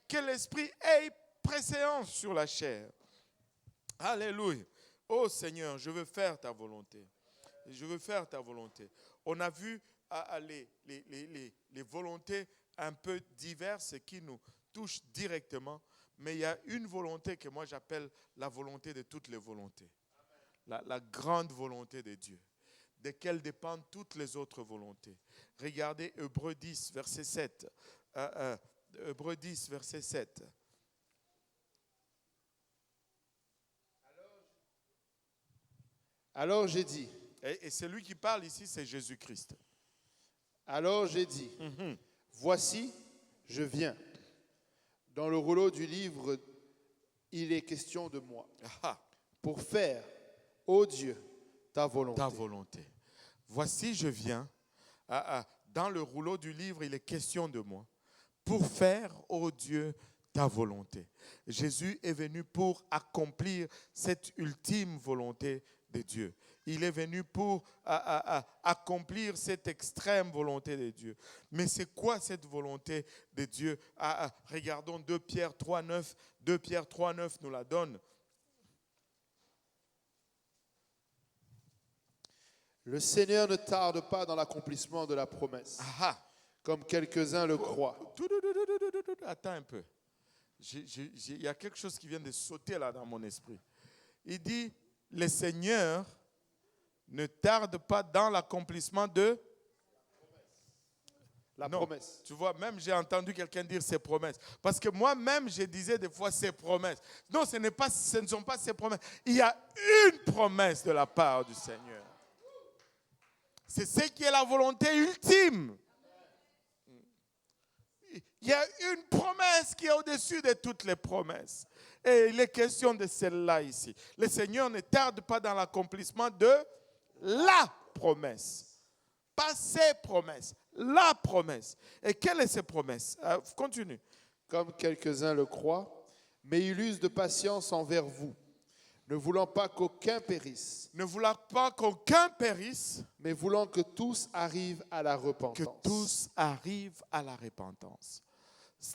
Que l'esprit ait préséance sur la chair. Alléluia. Oh Seigneur, je veux faire ta volonté. Je veux faire ta volonté. On a vu les volontés un peu diverses qui nous touchent directement. Mais il y a une volonté que moi j'appelle la volonté de toutes les volontés. La grande volonté de Dieu, desquelles dépendent toutes les autres volontés. Regardez Hébreux 10, verset 7. Hébreux 10, verset 7. Alors j'ai dit. Et celui qui parle ici, c'est Jésus-Christ. Alors j'ai dit, voici, je viens. Dans le rouleau du livre, il est question de moi. Pour faire, ô Dieu, ta volonté. Ta volonté. Voici, je viens. Dans le rouleau du livre, il est question de moi. Pour faire, ô Dieu, ta volonté. Jésus est venu pour accomplir cette ultime volonté de Dieu. Il est venu pour accomplir cette extrême volonté de Dieu. Mais c'est quoi cette volonté de Dieu? Regardons 2 Pierre 3, 9. 2 Pierre 3, 9 nous la donne. Le Seigneur ne tarde pas dans l'accomplissement de la promesse, comme quelques-uns le croient. Attends un peu. Il y a quelque chose qui vient de sauter là dans mon esprit. Il dit, le Seigneur ne tarde pas dans l'accomplissement de la promesse. Tu vois, même j'ai entendu quelqu'un dire ses promesses. Parce que moi-même, je disais des fois ses promesses. Non, ce ne sont pas ses promesses. Il y a une promesse de la part du Seigneur. C'est ce qui est la volonté ultime. Il y a une promesse qui est au-dessus de toutes les promesses. Et il est question de celle-là ici. Le Seigneur ne tarde pas dans l'accomplissement de la promesse. Pas ses promesses, la promesse. Et quelle est cette promesse? Continue. Comme quelques-uns le croient, mais il use de patience envers vous, ne voulant pas qu'aucun périsse. Ne voulant pas qu'aucun périsse, mais voulant que tous arrivent à la repentance. Que tous arrivent à la repentance.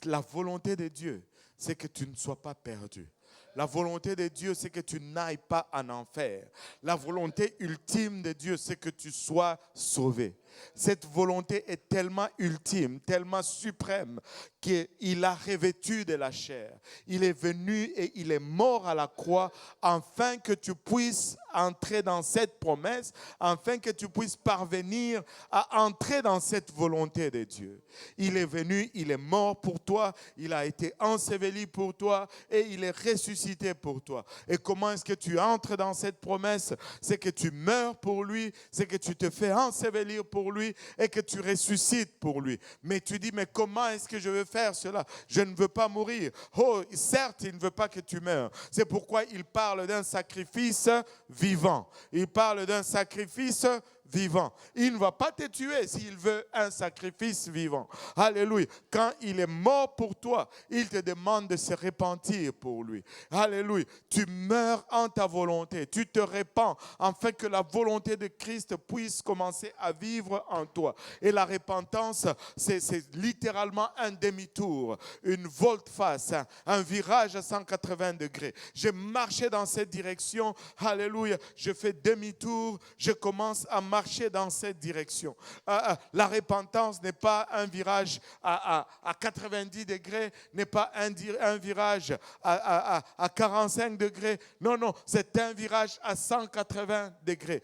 La volonté de Dieu, c'est que tu ne sois pas perdu. La volonté de Dieu, c'est que tu n'ailles pas en enfer. La volonté ultime de Dieu, c'est que tu sois sauvé. Cette volonté est tellement ultime, tellement suprême, qu'il a revêtu de la chair. Il est venu et il est mort à la croix afin que tu puisses entrer dans cette promesse, afin que tu puisses parvenir à entrer dans cette volonté de Dieu. Il est venu, il est mort pour toi, il a été enseveli pour toi et il est ressuscité pour toi. Et comment est-ce que tu entres dans cette promesse? C'est que tu meurs pour lui, c'est que tu te fais ensevelir pour lui et que tu ressuscites pour lui. Mais tu dis, mais comment est-ce que je veux faire cela? Je ne veux pas mourir. Oh, certes, il ne veut pas que tu meurs. C'est pourquoi il parle d'un sacrifice vivant. Il parle d'un sacrifice vivant. Il ne va pas te tuer s'il veut un sacrifice vivant. Alléluia. Quand il est mort pour toi, il te demande de se repentir pour lui. Alléluia. Tu meurs en ta volonté. Tu te repens afin que la volonté de Christ puisse commencer à vivre en toi. Et la repentance, c'est littéralement un demi-tour, une volte-face, un virage à 180 degrés. Je marchais dans cette direction. Alléluia. Je fais demi-tour. Je commence à marcher dans cette direction. La repentance n'est pas un virage à 90 degrés, n'est pas un virage à 45 degrés. Non, non, c'est un virage à 180 degrés,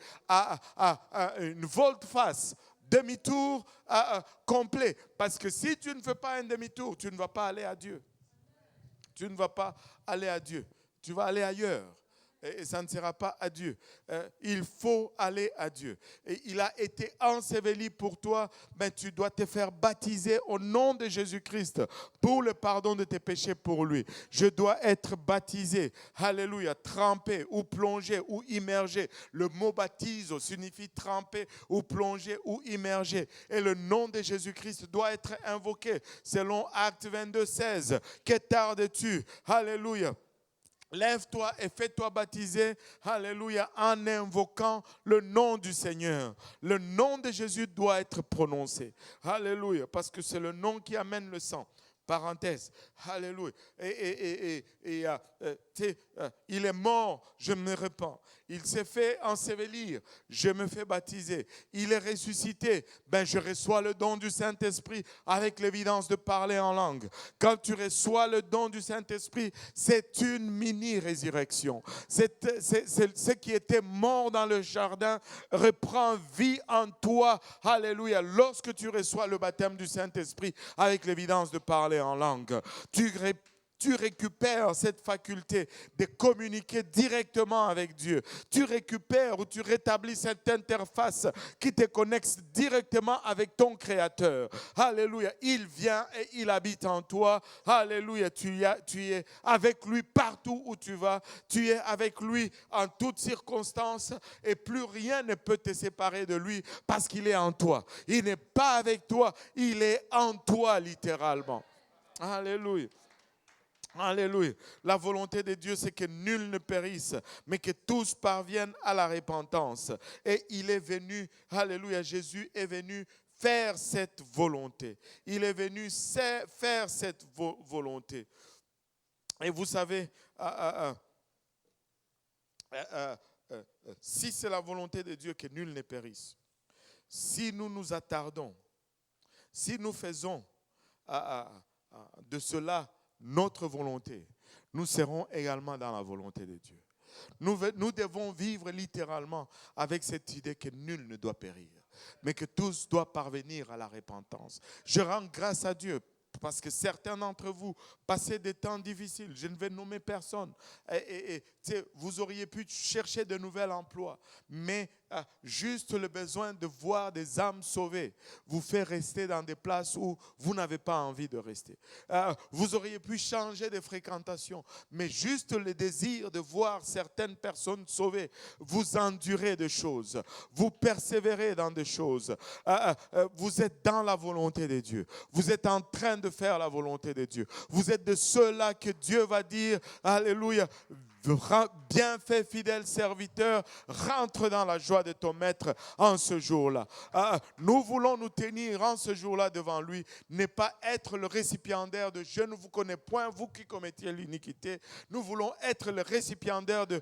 une volte-face, demi-tour complet. Parce que si tu ne fais pas un demi-tour, tu ne vas pas aller à Dieu. Tu ne vas pas aller à Dieu. Tu vas aller ailleurs. Et ça ne sera pas à Dieu. Il faut aller à Dieu. Et il a été enseveli pour toi, mais tu dois te faire baptiser au nom de Jésus-Christ pour le pardon de tes péchés pour lui. Je dois être baptisé, alléluia, trempé ou plongé ou immergé. Le mot baptise signifie tremper ou plonger ou immerger. Et le nom de Jésus-Christ doit être invoqué selon Actes 22, 16. Que tardes-tu? Alléluia. Lève-toi et fais-toi baptiser, alléluia, en invoquant le nom du Seigneur. Le nom de Jésus doit être prononcé. Alléluia, parce que c'est le nom qui amène le sang. Parenthèse, alléluia. Il est mort, je me repens. Il s'est fait ensevelir, je me fais baptiser. Il est ressuscité, je reçois le don du Saint-Esprit avec l'évidence de parler en langue. Quand tu reçois le don du Saint-Esprit, c'est une mini-résurrection. Ce qui était mort dans le jardin reprend vie en toi. Alléluia. Lorsque tu reçois le baptême du Saint-Esprit avec l'évidence de parler en langue, tu récupères cette faculté de communiquer directement avec Dieu. Tu récupères ou tu rétablis cette interface qui te connecte directement avec ton Créateur. Alléluia. Il vient et il habite en toi. Alléluia. Tu es avec lui partout où tu vas. Tu es avec lui en toutes circonstances et plus rien ne peut te séparer de lui parce qu'il est en toi. Il n'est pas avec toi, il est en toi littéralement. Alléluia. Alléluia. La volonté de Dieu, c'est que nul ne périsse, mais que tous parviennent à la repentance. Et il est venu, alléluia, Jésus est venu faire cette volonté. Il est venu faire cette volonté. Et vous savez, si c'est la volonté de Dieu que nul ne périsse, si nous nous attardons, si nous faisons de cela notre volonté, nous serons également dans la volonté de Dieu. Nous devons vivre littéralement avec cette idée que nul ne doit périr, mais que tous doivent parvenir à la repentance. Je rends grâce à Dieu parce que certains d'entre vous passaient des temps difficiles. Je ne vais nommer personne. Vous auriez pu chercher de nouveaux emplois, mais juste le besoin de voir des âmes sauvées vous fait rester dans des places où vous n'avez pas envie de rester. Vous auriez pu changer de fréquentation, mais juste le désir de voir certaines personnes sauvées, vous endurez des choses, vous persévérez dans des choses. Vous êtes dans la volonté de Dieu. Vous êtes en train de faire la volonté de Dieu. Vous êtes de ceux-là que Dieu va dire, alléluia, bien fait, fidèle serviteur, rentre dans la joie de ton maître en ce jour-là. Nous voulons nous tenir en ce jour-là devant lui, ne pas être le récipiendaire de je ne vous connais point, vous qui commettiez l'iniquité. Nous voulons être le récipiendaire de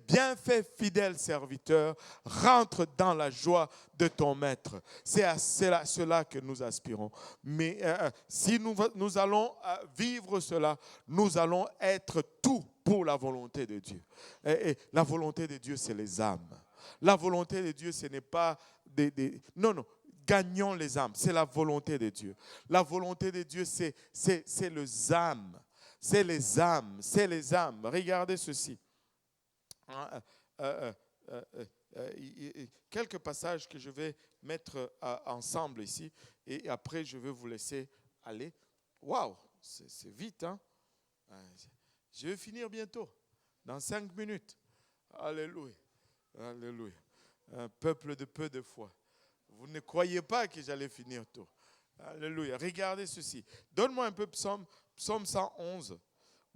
bien fait, fidèle serviteur, rentre dans la joie de ton maître. C'est à cela que nous aspirons. Mais si nous allons vivre cela, nous allons être tout pour la volonté de Dieu. Et la volonté de Dieu, c'est les âmes. La volonté de Dieu, ce n'est pas non, gagnons les âmes. C'est la volonté de Dieu. La volonté de Dieu, c'est les âmes. C'est les âmes. C'est les âmes. Regardez ceci. Quelques passages que je vais mettre ensemble ici et après je vais vous laisser aller. Waouh, c'est vite, hein? Je vais finir bientôt, dans 5 minutes. Alléluia, alléluia. Un peuple de peu de foi. Vous ne croyez pas que j'allais finir tôt. Alléluia. Regardez ceci. Donne-moi un peu psaume 111.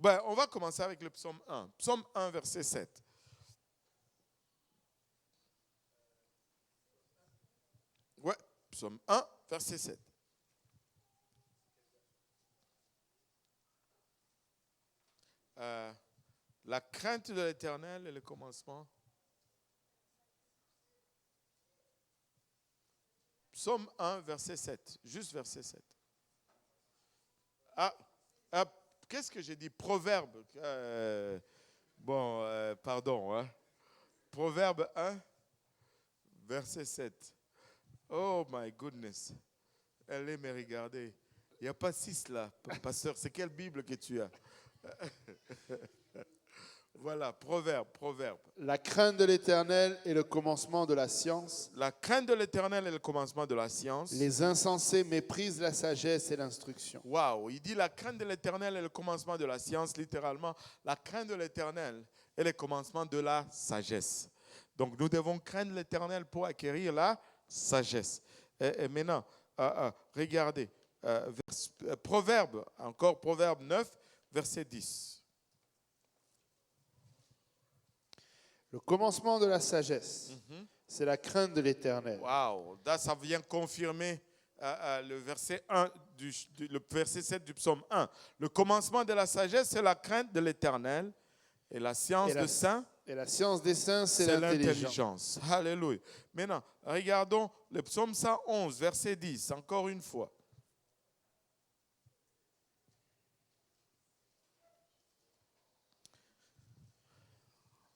On va commencer avec le psaume 1. Psaume 1, verset 7. Ouais, psaume 1, verset 7. La crainte de l'Éternel est le commencement. Psaume 1, verset 7. Juste verset 7. Qu'est-ce que j'ai dit? Proverbe. Pardon. Hein. Proverbe 1, verset 7. Oh my goodness. Allez me regarder. Il n'y a pas 6 là, pasteur. C'est quelle Bible que tu as? Voilà, proverbe. La crainte de l'Éternel est le commencement de la science. La crainte de l'Éternel est le commencement de la science. Les insensés méprisent la sagesse et l'instruction. Waouh, il dit la crainte de l'Éternel est le commencement de la science. Littéralement, la crainte de l'Éternel est le commencement de la sagesse. Donc, nous devons craindre l'Éternel pour acquérir la sagesse. Et maintenant, regardez, Proverbe 9, verset 10. Le commencement de la sagesse, c'est la crainte de l'Éternel. Waouh, ça vient confirmer le verset 1, le verset 7 du psaume 1. Le commencement de la sagesse, c'est la crainte de l'Éternel. Et la science des saints. Et la science des saints, c'est l'intelligence. Alléluia. Maintenant, regardons le psaume 111, verset 10, encore une fois.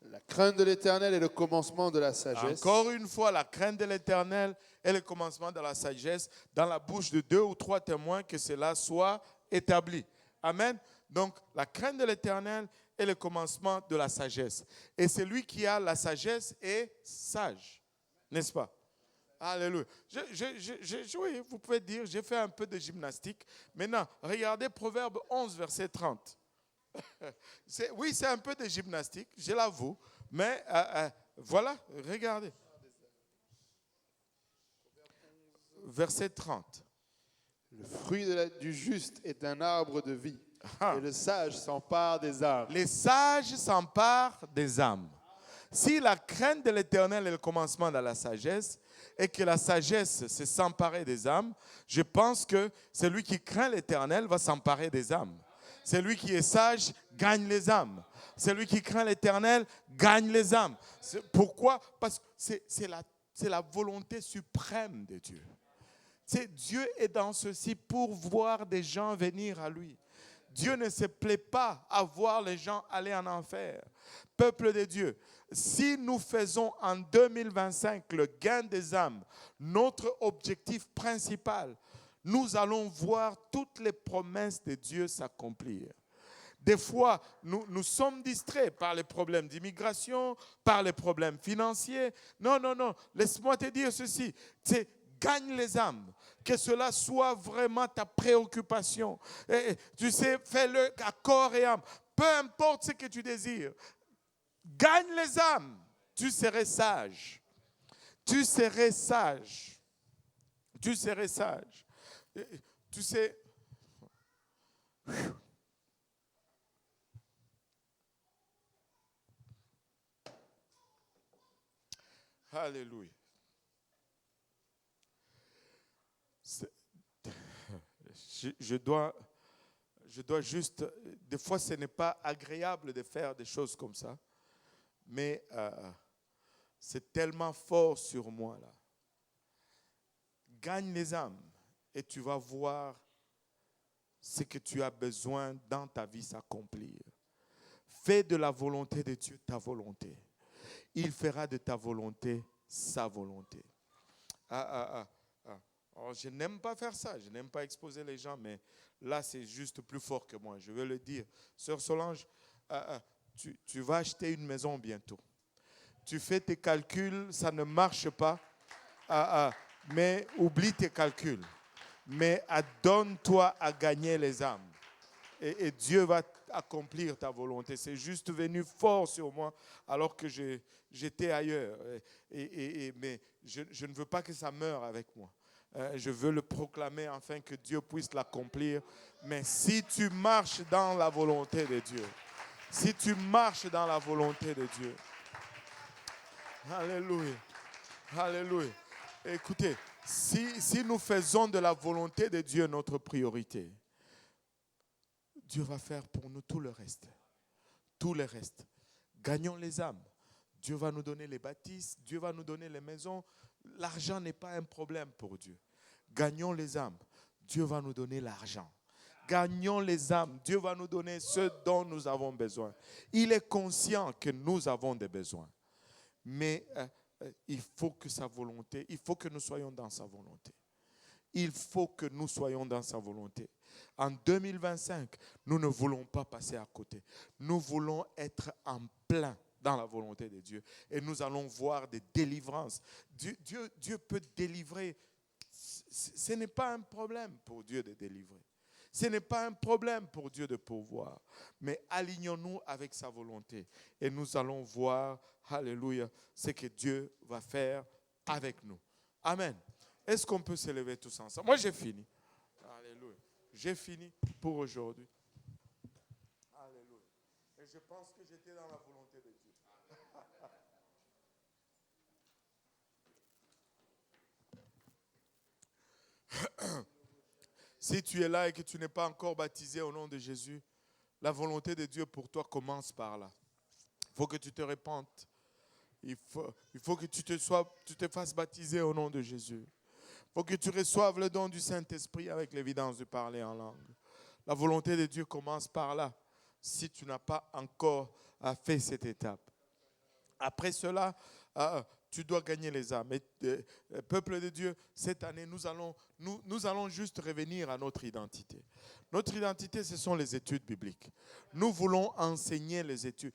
La crainte de l'Éternel est le commencement de la sagesse. Encore une fois, la crainte de l'Éternel est le commencement de la sagesse dans la bouche de 2 ou 3 témoins que cela soit établi. Amen. Donc, la crainte de l'Éternel est le commencement de la sagesse. Et celui qui a la sagesse est sage. N'est-ce pas? Alléluia. Oui, vous pouvez dire, j'ai fait un peu de gymnastique. Maintenant, regardez Proverbe 11, verset 30. Oui, c'est un peu de gymnastique, je l'avoue. Mais voilà, regardez. Verset 30. Le fruit du juste est un arbre de vie. Et le sage s'empare des âmes. Les sages s'emparent des âmes. Si la crainte de l'Éternel est le commencement de la sagesse et que la sagesse c'est s'emparer des âmes, je pense que celui qui craint l'Éternel va s'emparer des âmes. Celui qui est sage gagne les âmes. Celui qui craint l'Éternel gagne les âmes. Pourquoi? Parce que c'est la volonté suprême de Dieu. Dieu est dans ceci pour voir des gens venir à lui. Dieu ne se plaît pas à voir les gens aller en enfer. Peuple de Dieu, si nous faisons en 2025 le gain des âmes, notre objectif principal, nous allons voir toutes les promesses de Dieu s'accomplir. Des fois, nous sommes distraits par les problèmes d'immigration, par les problèmes financiers. Non, non, non. Laisse-moi te dire ceci. Gagne les âmes. Que cela soit vraiment ta préoccupation. Et, tu sais, fais-le à corps et âme. Peu importe ce que tu désires. Gagne les âmes. Tu serais sage. Tu serais sage. Tu serais sage. Tu sais... Alléluia. Je dois juste, des fois ce n'est pas agréable de faire des choses comme ça, mais c'est tellement fort sur moi là. Gagne les âmes et tu vas voir ce que tu as besoin dans ta vie s'accomplir. Fais de la volonté de Dieu ta volonté. Il fera de ta volonté sa volonté. Alors, je n'aime pas faire ça, je n'aime pas exposer les gens, mais là, c'est juste plus fort que moi. Je veux le dire. Sœur Solange, tu vas acheter une maison bientôt. Tu fais tes calculs, ça ne marche pas, mais oublie tes calculs. Mais donne-toi à gagner les âmes. Et Dieu va accomplir ta volonté. C'est juste venu fort sur moi alors que j'étais ailleurs. Mais je ne veux pas que ça meure avec moi. Je veux le proclamer afin que Dieu puisse l'accomplir. Mais si tu marches dans la volonté de Dieu, si tu marches dans la volonté de Dieu, alléluia, alléluia. Écoutez, si nous faisons de la volonté de Dieu notre priorité, Dieu va faire pour nous tout le reste. Tout le reste. Gagnons les âmes. Dieu va nous donner les bâtisses, Dieu va nous donner les maisons. L'argent n'est pas un problème pour Dieu. Gagnons les âmes. Dieu va nous donner l'argent. Gagnons les âmes. Dieu va nous donner ce dont nous avons besoin. Il est conscient que nous avons des besoins. Mais il faut que sa volonté, il faut que nous soyons dans sa volonté. Il faut que nous soyons dans sa volonté. En 2025, nous ne voulons pas passer à côté. Nous voulons être en plein dans la volonté de Dieu. Et nous allons voir des délivrances. Dieu peut délivrer. Ce n'est pas un problème pour Dieu de délivrer. Ce n'est pas un problème pour Dieu de pourvoir. Mais alignons-nous avec sa volonté. Et nous allons voir, alléluia, ce que Dieu va faire avec nous. Amen. Est-ce qu'on peut se lever tous ensemble? Moi, j'ai fini. Alléluia. J'ai fini pour aujourd'hui. Alléluia. Et je pense que j'étais dans la volonté de Dieu. Si tu es là et que tu n'es pas encore baptisé au nom de Jésus, la volonté de Dieu pour toi commence par là. Il faut que tu te répandes. Il faut que tu te fasses baptiser au nom de Jésus. Il faut que tu reçoives le don du Saint-Esprit avec l'évidence de parler en langue. La volonté de Dieu commence par là, si tu n'as pas encore fait cette étape. Après cela, tu dois gagner les âmes. Et, peuple de Dieu, cette année, nous allons juste revenir à notre identité. Notre identité, ce sont les études bibliques. Nous voulons enseigner les études.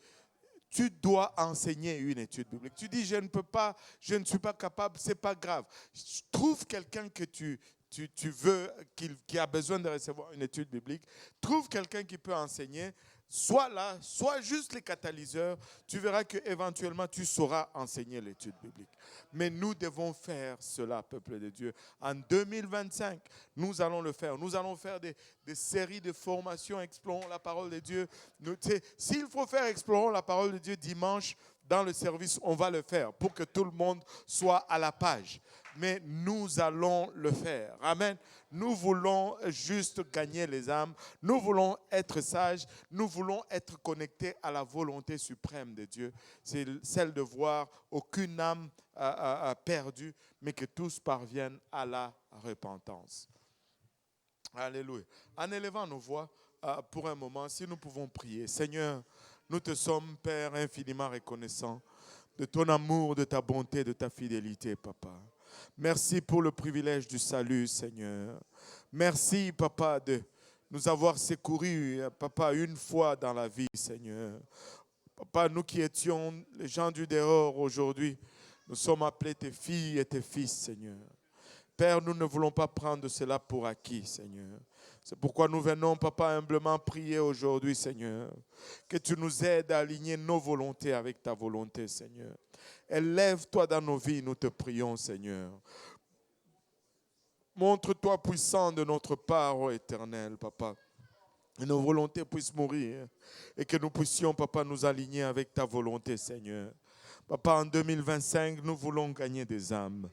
Tu dois enseigner une étude biblique. Tu dis, je ne suis pas capable, ce n'est pas grave. Trouve quelqu'un que tu veux, qui a besoin de recevoir une étude biblique. Trouve quelqu'un qui peut enseigner. Sois là, sois juste les catalyseurs. Tu verras qu'éventuellement, tu sauras enseigner l'étude biblique. Mais nous devons faire cela, peuple de Dieu. En 2025, nous allons le faire. Nous allons faire des séries de formations, explorons la parole de Dieu. S'il faut faire explorons la parole de Dieu dimanche dans le service, on va le faire pour que tout le monde soit à la page. Mais nous allons le faire. Amen. Nous voulons juste gagner les âmes. Nous voulons être sages. Nous voulons être connectés à la volonté suprême de Dieu. C'est celle de voir aucune âme perdue, mais que tous parviennent à la repentance. Alléluia. En élevant nos voix pour un moment, si nous pouvons prier. Seigneur, nous te sommes, Père, infiniment reconnaissants de ton amour, de ta bonté, de ta fidélité, Papa. Merci pour le privilège du salut, Seigneur. Merci, Papa, de nous avoir secourus, Papa, une fois dans la vie, Seigneur. Papa, nous qui étions les gens du dehors aujourd'hui, nous sommes appelés tes filles et tes fils, Seigneur. Père, nous ne voulons pas prendre cela pour acquis, Seigneur. C'est pourquoi nous venons, Papa, humblement prier aujourd'hui, Seigneur. Que tu nous aides à aligner nos volontés avec ta volonté, Seigneur. Élève-toi dans nos vies, nous te prions, Seigneur. Montre-toi puissant de notre part, ô Éternel, Papa. Que nos volontés puissent mourir et que nous puissions, Papa, nous aligner avec ta volonté, Seigneur. Papa, en 2025, nous voulons gagner des âmes.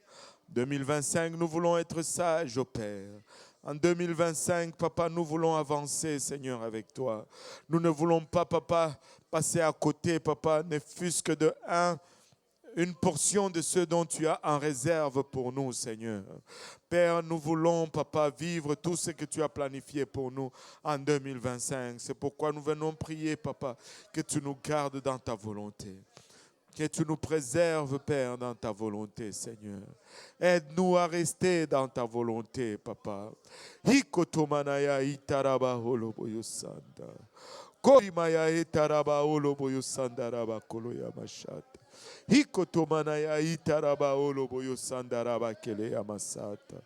En 2025, nous voulons être sages, ô Père. En 2025, Papa, nous voulons avancer, Seigneur, avec toi. Nous ne voulons pas, Papa, passer à côté, Papa, ne fût-ce que de une portion de ce dont tu as en réserve pour nous, Seigneur. Père, nous voulons, Papa, vivre tout ce que tu as planifié pour nous en 2025. C'est pourquoi nous venons prier, Papa, que tu nous gardes dans ta volonté. Que tu nous préserves, Père, dans ta volonté, Seigneur. Aide-nous à rester dans ta volonté, Papa. Hikotomanaya itaraba holoboyosanda. Korimaya itaraba holoboyosanda raba koloyamashata. Hikotomanaya itaraba holoboyosanda raba keleyamasata.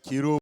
Kiro